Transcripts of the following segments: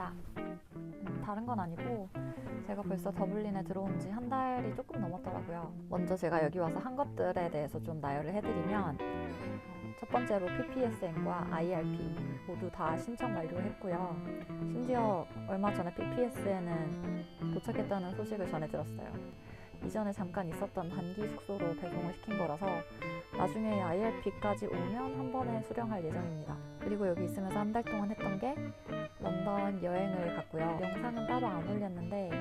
왔습니다. 다른 건 아니고 제가 벌써 더블린에 들어온 지 한 달이 조금 넘었더라고요. 먼저 제가 여기 와서 한 것들에 대해서 좀 나열을 해드리면 첫 번째로 PPSN과 IRP 모두 다 신청 완료했고요. 심지어 얼마 전에 PPSN은 도착했다는 소식을 전해 들었어요. 이전에 잠깐 있었던 단기 숙소로 배송을 시킨 거라서 나중에 IRP까지 오면 한 번에 수령할 예정입니다. 그리고 여기 있으면서 한 달 동안 했던 게 런던 여행을 갔고요. 영상은 따로 안 올렸는데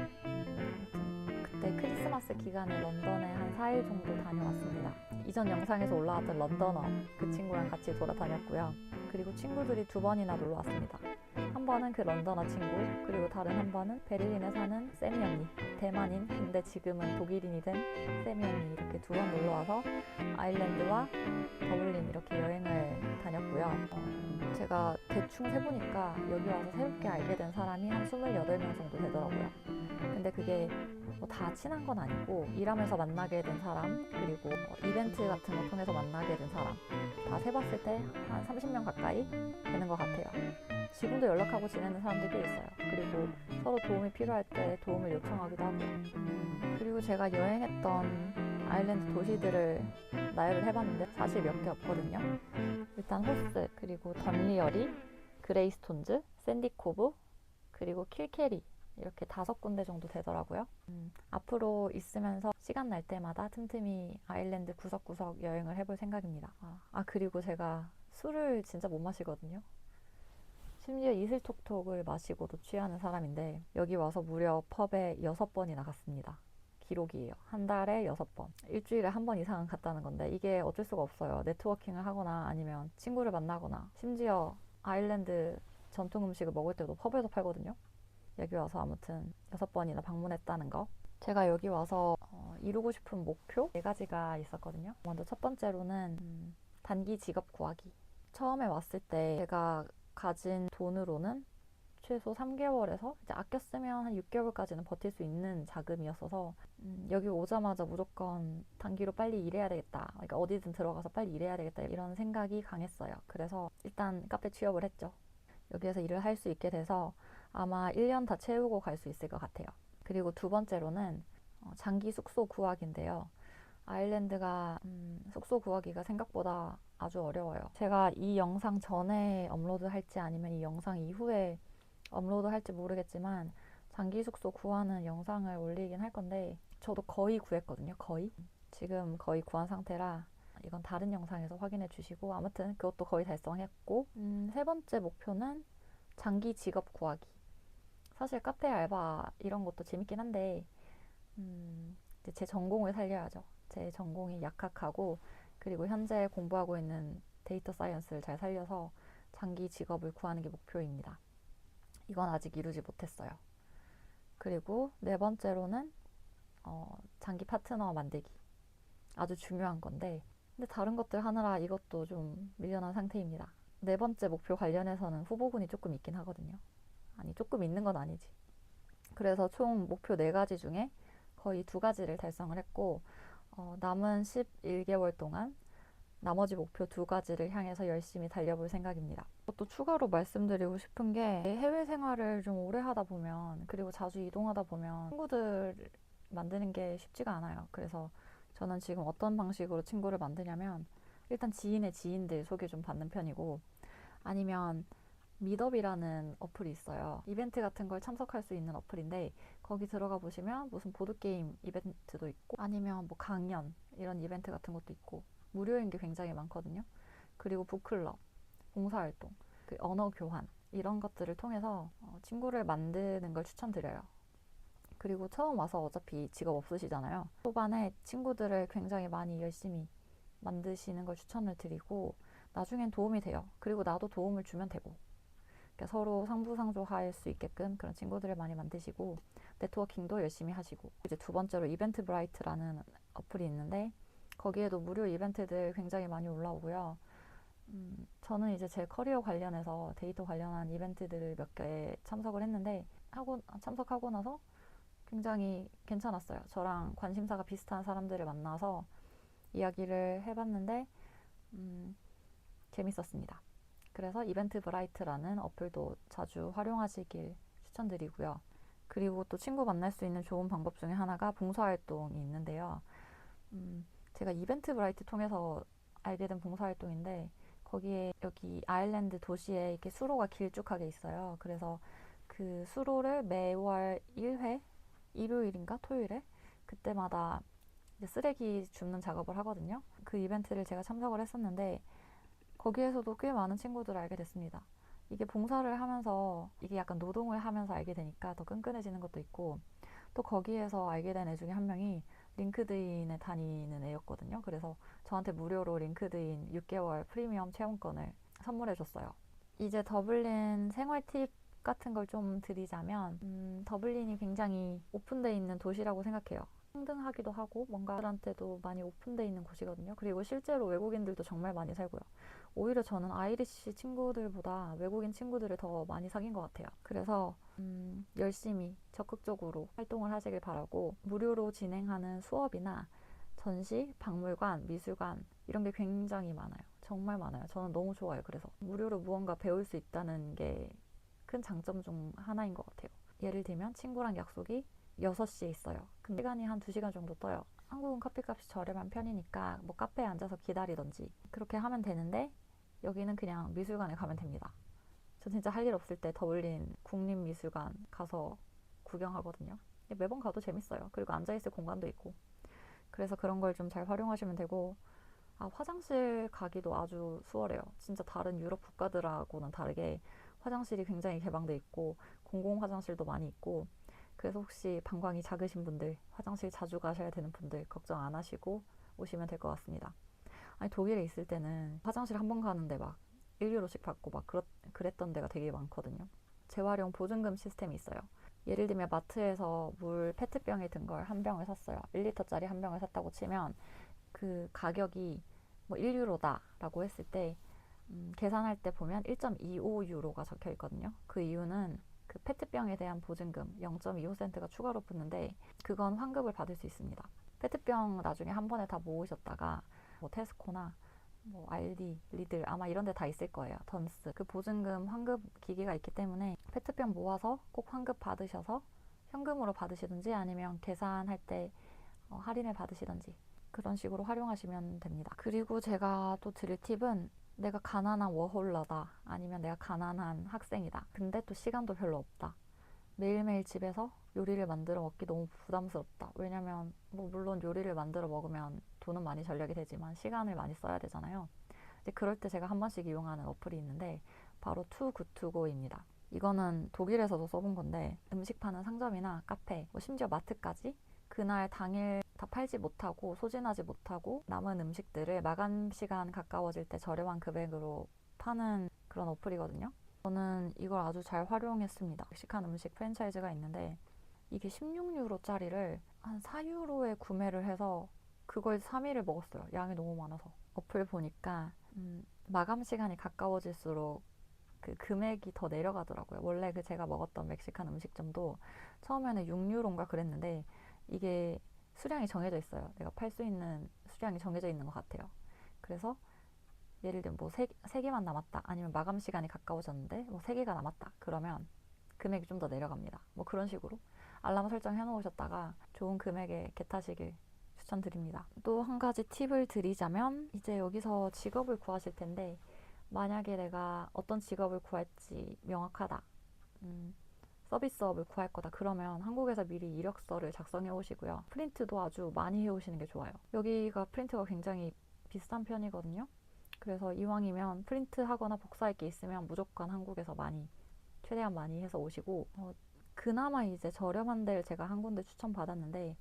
그때 크리스마스 기간에 런던에 한 4일 정도 다녀왔습니다. 이전 영상에서 올라왔던 런던어 그 친구랑 같이 돌아다녔고요. 그리고 친구들이 2번이나 놀러 왔습니다. 한 번은 그 런던어 친구, 그리고 다른 한 번은 베를린에 사는 세미 언니, 대만인 근데 지금은 독일인이 된 세미 언니, 이렇게 2번 놀러 와서 아일랜드와 더블린 이렇게 여행을 다녔고요. 제가 대충 세보니까 여기 와서 새롭게 알게 된 사람이 한 28명 정도 되더라고요. 근데 그게 다 친한 건 아니고 일하면서 만나게 된 사람, 그리고 이벤트 같은 거 통해서 만나게 된 사람 다 세봤을 때 한 30명 가까이 되는 것 같아요. 지금도 연락하고 지내는 사람들이 꽤 있어요. 그리고 서로 도움이 필요할 때 도움을 요청하기도 하고요. 그리고 제가 여행했던 아일랜드 도시들을 나열을 해봤는데 사실 몇 개 없거든요. 일단 호스, 그리고 던리어리, 그레이스톤즈, 샌디코브, 그리고 킬케리, 이렇게 5군데 정도 되더라고요. 앞으로 있으면서 시간 날 때마다 틈틈이 아일랜드 구석구석 여행을 해볼 생각입니다. 그리고 제가 술을 진짜 못 마시거든요. 심지어 이슬톡톡을 마시고도 취하는 사람인데 여기 와서 무려 펍에 6번이 나갔습니다. 기록이에요. 한 달에 6번. 일주일에 한 번 이상은 갔다는 건데 이게 어쩔 수가 없어요. 네트워킹을 하거나 아니면 친구를 만나거나, 심지어 아일랜드 전통 음식을 먹을 때도 펍에서 팔거든요. 여기 와서 아무튼 6번이나 방문했다는 거. 제가 여기 와서 이루고 싶은 목표 4가지가 있었거든요. 먼저 첫 번째로는 단기 직업 구하기. 처음에 왔을 때 제가 가진 돈으로는 최소 3개월에서 이제 아껴 쓰면 한 6개월까지는 버틸 수 있는 자금이었어서 여기 오자마자 무조건 단기로 빨리 일해야 되겠다. 그러니까 어디든 들어가서 빨리 일해야 되겠다. 이런 생각이 강했어요. 그래서 일단 카페 취업을 했죠. 여기에서 일을 할 수 있게 돼서 아마 1년 다 채우고 갈 수 있을 것 같아요. 그리고 두 번째로는 장기 숙소 구하기인데요. 아일랜드가 숙소 구하기가 생각보다 아주 어려워요. 제가 이 영상 전에 업로드 할지 아니면 이 영상 이후에 업로드 할지 모르겠지만 장기 숙소 구하는 영상을 올리긴 할 건데 저도 거의 구했거든요. 거의. 지금 거의 구한 상태라 이건 다른 영상에서 확인해 주시고, 아무튼 그것도 거의 달성했고, 세 번째 목표는 장기 직업 구하기. 사실 카페 알바 이런 것도 재밌긴 한데 이제 제 전공을 살려야죠. 제 전공이 약학하고 그리고 현재 공부하고 있는 데이터 사이언스를 잘 살려서 장기 직업을 구하는 게 목표입니다. 이건 아직 이루지 못했어요. 그리고 네 번째로는 장기 파트너 만들기. 아주 중요한 건데 근데 다른 것들 하느라 이것도 좀 밀려난 상태입니다. 네 번째 목표 관련해서는 후보군이 조금 있긴 하거든요. 아니, 조금 있는 건 아니지. 그래서 총 목표 4가지 중에 거의 2가지를 달성을 했고 남은 11개월 동안 나머지 목표 2가지를 향해서 열심히 달려볼 생각입니다. 또 추가로 말씀드리고 싶은 게 해외 생활을 좀 오래 하다 보면, 그리고 자주 이동하다 보면 친구들 만드는 게 쉽지가 않아요. 그래서 저는 지금 어떤 방식으로 친구를 만드냐면 일단 지인의 지인들 소개 좀 받는 편이고, 아니면 미덥이라는 어플이 있어요. 이벤트 같은 걸 참석할 수 있는 어플인데 거기 들어가 보시면 무슨 보드게임 이벤트도 있고 아니면 뭐 강연 이런 이벤트 같은 것도 있고 무료인 게 굉장히 많거든요. 그리고 북클럽, 봉사활동, 그 언어 교환 이런 것들을 통해서 친구를 만드는 걸 추천드려요. 그리고 처음 와서 어차피 직업 없으시잖아요. 초반에 친구들을 굉장히 많이 열심히 만드시는 걸 추천을 드리고 나중엔 도움이 돼요. 그리고 나도 도움을 주면 되고, 그러니까 서로 상부상조할 수 있게끔 그런 친구들을 많이 만드시고 네트워킹도 열심히 하시고, 이제 두 번째로 이벤트 브라이트라는 어플이 있는데 거기에도 무료 이벤트들 굉장히 많이 올라오고요. 저는 이제 제 커리어 관련해서 데이터 관련한 이벤트들을 몇 개 참석을 했는데 참석하고 나서 굉장히 괜찮았어요. 저랑 관심사가 비슷한 사람들을 만나서 이야기를 해봤는데 재밌었습니다. 그래서 이벤트 브라이트라는 어플도 자주 활용하시길 추천드리고요. 그리고 또 친구 만날 수 있는 좋은 방법 중에 하나가 봉사활동이 있는데요. 제가 이벤트 브라이트 통해서 알게 된 봉사활동인데 거기에 여기 아일랜드 도시에 이렇게 수로가 길쭉하게 있어요. 그래서 그 수로를 매월 1회, 일요일인가 토요일에 그때마다 이제 쓰레기 줍는 작업을 하거든요. 그 이벤트를 제가 참석을 했었는데 거기에서도 꽤 많은 친구들을 알게 됐습니다. 이게 봉사를 하면서 이게 약간 노동을 하면서 알게 되니까 더 끈끈해지는 것도 있고 또 거기에서 알게 된 애 중에 한 명이 링크드인에 다니는 애였거든요. 그래서 저한테 무료로 링크드인 6개월 프리미엄 체험권을 선물해 줬어요. 이제 더블린 생활 팁 같은 걸 좀 드리자면 더블린이 굉장히 오픈되어 있는 도시라고 생각해요. 평등하기도 하고 뭔가 들한테도 많이 오픈되어 있는 곳이거든요. 그리고 실제로 외국인들도 정말 많이 살고요. 오히려 저는 아이리시 친구들보다 외국인 친구들을 더 많이 사귄 것 같아요. 그래서 열심히 적극적으로 활동을 하시길 바라고 무료로 진행하는 수업이나 전시, 박물관, 미술관 이런 게 굉장히 많아요. 정말 많아요. 저는 너무 좋아요. 그래서 무료로 무언가 배울 수 있다는 게 큰 장점 중 하나인 것 같아요. 예를 들면 친구랑 약속이 6시에 있어요. 근데 시간이 한 2시간 정도 떠요. 한국은 커피값이 저렴한 편이니까 뭐 카페에 앉아서 기다리던지 그렇게 하면 되는데 여기는 그냥 미술관에 가면 됩니다. 저 진짜 할 일 없을 때 더블린 국립미술관 가서 구경하거든요. 매번 가도 재밌어요. 그리고 앉아있을 공간도 있고. 그래서 그런 걸 좀 잘 활용하시면 되고 화장실 가기도 아주 수월해요. 진짜 다른 유럽 국가들하고는 다르게 화장실이 굉장히 개방돼 있고 공공 화장실도 많이 있고 그래서 혹시 방광이 작으신 분들, 화장실 자주 가셔야 되는 분들 걱정 안 하시고 오시면 될 것 같습니다. 아니 독일에 있을 때는 화장실 한 번 가는데 막 1유로씩 받고 막 그랬던 데가 되게 많거든요. 재활용 보증금 시스템이 있어요. 예를 들면 마트에서 물 페트병에 든 걸 한 병을 샀어요. 1리터짜리 한 병을 샀다고 치면 그 가격이 뭐 1유로다 라고 했을 때 계산할 때 보면 1.25유로가 적혀 있거든요. 그 이유는 그 페트병에 대한 보증금 0.25센트가 추가로 붙는데 그건 환급을 받을 수 있습니다. 페트병 나중에 한 번에 다 모으셨다가 뭐 테스코나 뭐 알디, 리들 아마 이런 데 다 있을 거예요. 던스 그 보증금 환급 기기가 있기 때문에 페트병 모아서 꼭 환급 받으셔서 현금으로 받으시든지 아니면 계산할 때 할인을 받으시든지 그런 식으로 활용하시면 됩니다. 그리고 제가 또 드릴 팁은 내가 가난한 워홀러다 아니면 내가 가난한 학생이다 근데 또 시간도 별로 없다 매일매일 집에서 요리를 만들어 먹기 너무 부담스럽다 왜냐면 뭐 물론 요리를 만들어 먹으면 돈은 많이 절약이 되지만 시간을 많이 써야 되잖아요. 근데 그럴 때 제가 한 번씩 이용하는 어플이 있는데 바로 투굿투고입니다. 이거는 독일에서도 써본 건데 음식 파는 상점이나 카페 뭐 심지어 마트까지 그날 당일 다 팔지 못하고 소진하지 못하고 남은 음식들을 마감 시간 가까워질 때 저렴한 금액으로 파는 그런 어플이거든요. 저는 이걸 아주 잘 활용했습니다. 멕시칸 음식 프랜차이즈가 있는데 이게 16유로짜리를 한 4유로에 구매를 해서 그걸 3일을 먹었어요. 양이 너무 많아서. 어플 보니까 마감 시간이 가까워질수록 그 금액이 더 내려가더라고요. 원래 그 제가 먹었던 멕시칸 음식점도 처음에는 6유로인가 그랬는데 이게 수량이 정해져 있어요. 내가 팔 수 있는 수량이 정해져 있는 것 같아요. 그래서 예를 들면 뭐 3개만 남았다 아니면 마감 시간이 가까워졌는데 뭐 3개가 남았다 그러면 금액이 좀 더 내려갑니다. 뭐 그런 식으로 알람 설정 해놓으셨다가 좋은 금액에 겟하시길 추천드립니다. 또 한 가지 팁을 드리자면 이제 여기서 직업을 구하실 텐데 만약에 내가 어떤 직업을 구할지 명확하다 서비스업을 구할 거다 그러면 한국에서 미리 이력서를 작성해 오시고요. 프린트도 아주 많이 해 오시는 게 좋아요. 여기가 프린트가 굉장히 비싼 편이거든요. 그래서 이왕이면 프린트 하거나 복사할 게 있으면 무조건 한국에서 최대한 많이 해서 오시고 그나마 이제 저렴한 데를 제가 한 군데 추천받았는데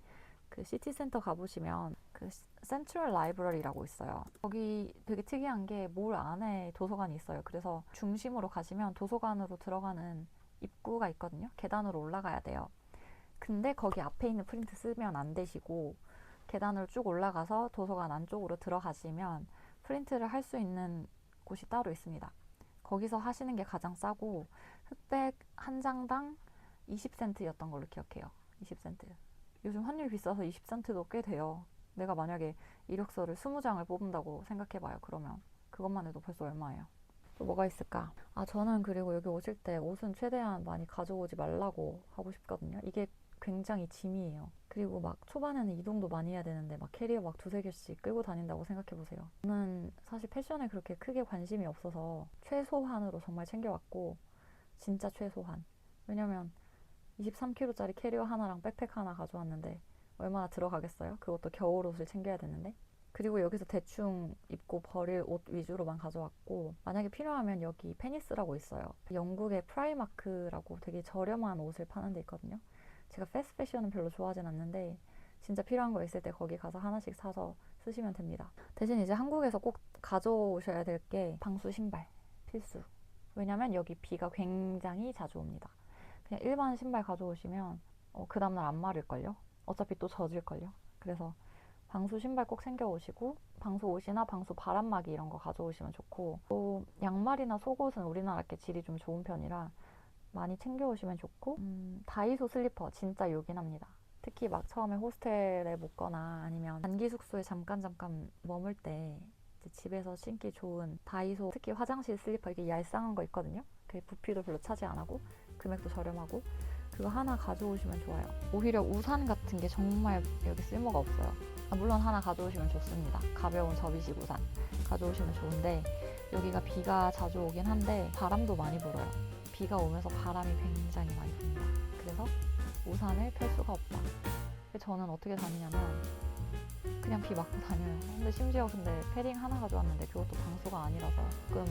그 시티센터 가보시면 그 센트럴 라이브러리라고 있어요. 거기 되게 특이한 게 몰 안에 도서관이 있어요. 그래서 중심으로 가시면 도서관으로 들어가는 입구가 있거든요. 계단으로 올라가야 돼요. 근데 거기 앞에 있는 프린트 쓰면 안 되시고 계단으로 쭉 올라가서 도서관 안쪽으로 들어가시면 프린트를 할 수 있는 곳이 따로 있습니다. 거기서 하시는 게 가장 싸고 흑백 한 장당 20센트였던 걸로 기억해요. 20센트. 요즘 환율 비싸서 20센트도 꽤 돼요. 내가 만약에 이력서를 20장을 뽑는다고 생각해봐요. 그러면 그것만 해도 벌써 얼마예요. 또 뭐가 있을까? 아, 저는 그리고 여기 오실 때 옷은 최대한 많이 가져오지 말라고 하고 싶거든요. 이게 굉장히 짐이에요. 그리고 막 초반에는 이동도 많이 해야 되는데 막 캐리어 막 두세 개씩 끌고 다닌다고 생각해 보세요. 저는 사실 패션에 그렇게 크게 관심이 없어서 최소한으로 정말 챙겨왔고, 진짜 최소한. 왜냐면 23kg짜리 캐리어 하나랑 백팩 하나 가져왔는데 얼마나 들어가겠어요? 그것도 겨울 옷을 챙겨야 되는데. 그리고 여기서 대충 입고 버릴 옷 위주로만 가져왔고, 만약에 필요하면 여기 페니스라고 있어요. 영국의 프라이마크라고 되게 저렴한 옷을 파는 데 있거든요. 제가 패스트 패션은 별로 좋아하진 않는데 진짜 필요한 거 있을 때 거기 가서 하나씩 사서 쓰시면 됩니다. 대신 이제 한국에서 꼭 가져오셔야 될 게 방수 신발 필수. 왜냐면 여기 비가 굉장히 자주 옵니다. 그냥 일반 신발 가져오시면 그 다음날 안 마를걸요? 어차피 또 젖을걸요? 그래서 방수 신발 꼭 챙겨오시고, 방수 옷이나 방수 바람막이 이런 거 가져오시면 좋고, 또 양말이나 속옷은 우리나라 게 질이 좀 좋은 편이라 많이 챙겨오시면 좋고, 다이소 슬리퍼 진짜 요긴합니다. 특히 막 처음에 호스텔에 묵거나 아니면 단기 숙소에 잠깐 머물 때 이제 집에서 신기 좋은 다이소, 특히 화장실 슬리퍼, 이게 얄쌍한 거 있거든요. 그 부피도 별로 차지 안 하고 금액도 저렴하고, 그거 하나 가져오시면 좋아요. 오히려 우산 같은 게 정말 여기 쓸모가 없어요. 물론 하나 가져오시면 좋습니다. 가벼운 접이식 우산 가져오시면 좋은데, 여기가 비가 자주 오긴 한데 바람도 많이 불어요. 비가 오면서 바람이 굉장히 많이 붑니다. 그래서 우산을 펼 수가 없다. 저는 어떻게 다니냐면 그냥 비 맞고 다녀요. 근데 심지어 패딩 하나 가져왔는데 그것도 방수가 아니라서 조금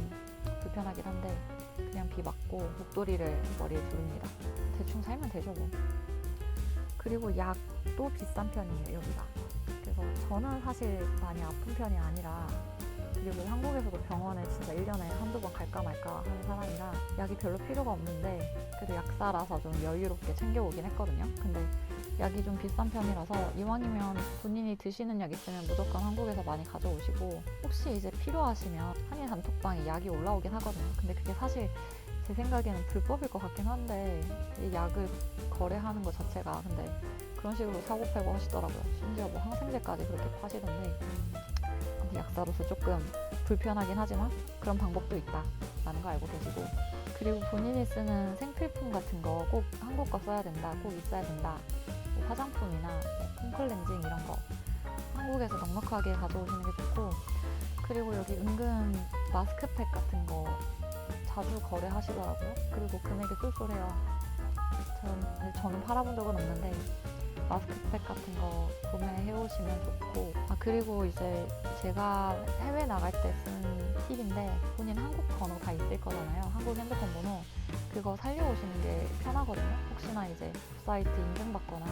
불편하긴 한데 그냥 비 맞고 목도리를 머리에 두릅니다. 대충 살면 되죠 뭐. 그리고 약도 비싼 편이에요 여기가. 그래서 저는 사실 많이 아픈 편이 아니라, 그리고 한국에서도 병원에 진짜 1년에 한두 번 갈까 말까 하는 사람이라 약이 별로 필요가 없는데, 그래도 약사라서 좀 여유롭게 챙겨오긴 했거든요. 근데 약이 좀 비싼 편이라서 이왕이면 본인이 드시는 약 있으면 무조건 한국에서 많이 가져오시고, 혹시 이제 필요하시면 한일 단톡방에 약이 올라오긴 하거든요. 근데 그게 사실 제 생각에는 불법일 것 같긴 한데, 이 약을 거래하는 것 자체가, 근데 그런 식으로 사고 팔고 하시더라고요. 심지어 뭐 항생제까지 그렇게 파시던데, 약사로서 조금 불편하긴 하지만 그런 방법도 있다라는 거 알고 계시고, 그리고 본인이 쓰는 생필품 같은 거 꼭 한국 거 써야 된다, 꼭 있어야 된다. 뭐 화장품이나 홈클렌징 이런 거 한국에서 넉넉하게 가져오시는 게 좋고, 그리고 여기 은근 마스크팩 같은 거 자주 거래하시더라고요. 그리고 금액이 쏠쏠해요. 저는 팔아본 적은 없는데 마스크팩 같은 거 구매해 오시면 좋고, 그리고 이제 제가 해외 나갈 때 쓴 팁인데, 본인 한국 번호 다 있을 거잖아요. 한국 핸드폰 번호. 그거 살려오시는 게 편하거든요. 혹시나 이제 웹사이트 인증받거나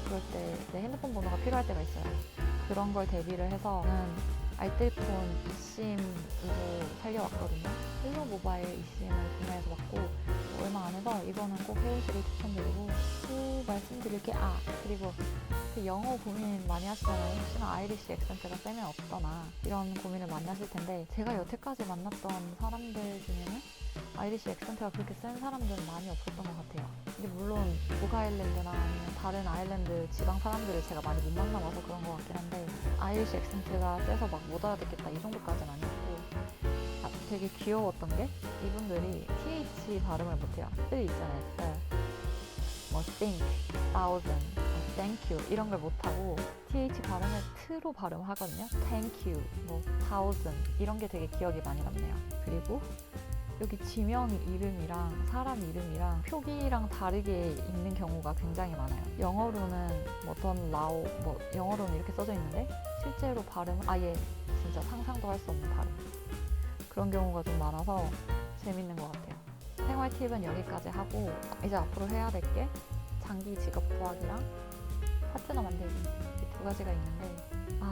그럴 때 내 핸드폰 번호가 필요할 때가 있어요. 그런 걸 대비를 해서 저는 알뜰폰 eSIM으로 살려왔거든요. 헬로 모바일 eSIM을 구매해서 왔고, 얼마 안 해서 이거는 꼭 해오시길 추천드리고, 또 말씀드릴 게, 그리고 그 영어 고민 많이 하시잖아요. 혹시나 아이리쉬 액센트가 세면 어떠나 이런 고민을 많이 하실 텐데, 제가 여태까지 만났던 사람들 중에는 아이리쉬 액센트가 그렇게 센 사람들은 많이 없었던 것 같아요. 근데 물론 북아일랜드나 아니면 다른 아일랜드 지방 사람들을 제가 많이 못 만나봐서 그런 것 같긴 한데, 아이리쉬 액센트가 세서 막 못 알아듣겠다 이 정도까지는 아니었고, 되게 귀여웠던 게 이분들이 TH 발음을 못해요. 뜻 있잖아요. 뭐 think, thousand, thank you 이런 걸 못하고 TH 발음을 트로 발음하거든요. thank you, 뭐 thousand 이런 게 되게 기억이 많이 남네요. 그리고 여기 지명 이름이랑 사람 이름이랑 표기랑 다르게 읽는 경우가 굉장히 많아요. 영어로는 뭐 던 라오, 뭐 영어로는 이렇게 써져 있는데 실제로 발음 아예 진짜 상상도 할 수 없는 발음. 그런 경우가 좀 많아서 재밌는 것 같아요. 생활 팁은 여기까지 하고, 이제 앞으로 해야 될 게 장기 직업 구하기랑 파트너 만들기, 이 두 가지가 있는데,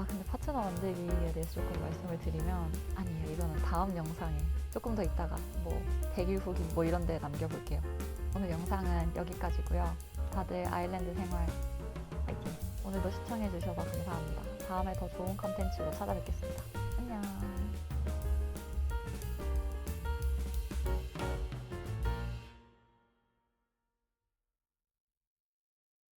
근데 파트너 만들기에 대해서 조금 말씀을 드리면, 아니에요, 이거는 다음 영상에 조금 더 있다가 뭐 100일 후기 뭐 이런 데 남겨볼게요. 오늘 영상은 여기까지고요. 다들 아일랜드 생활 파이팅! 오늘도 시청해주셔서 감사합니다. 다음에 더 좋은 컨텐츠로 찾아뵙겠습니다. 안녕.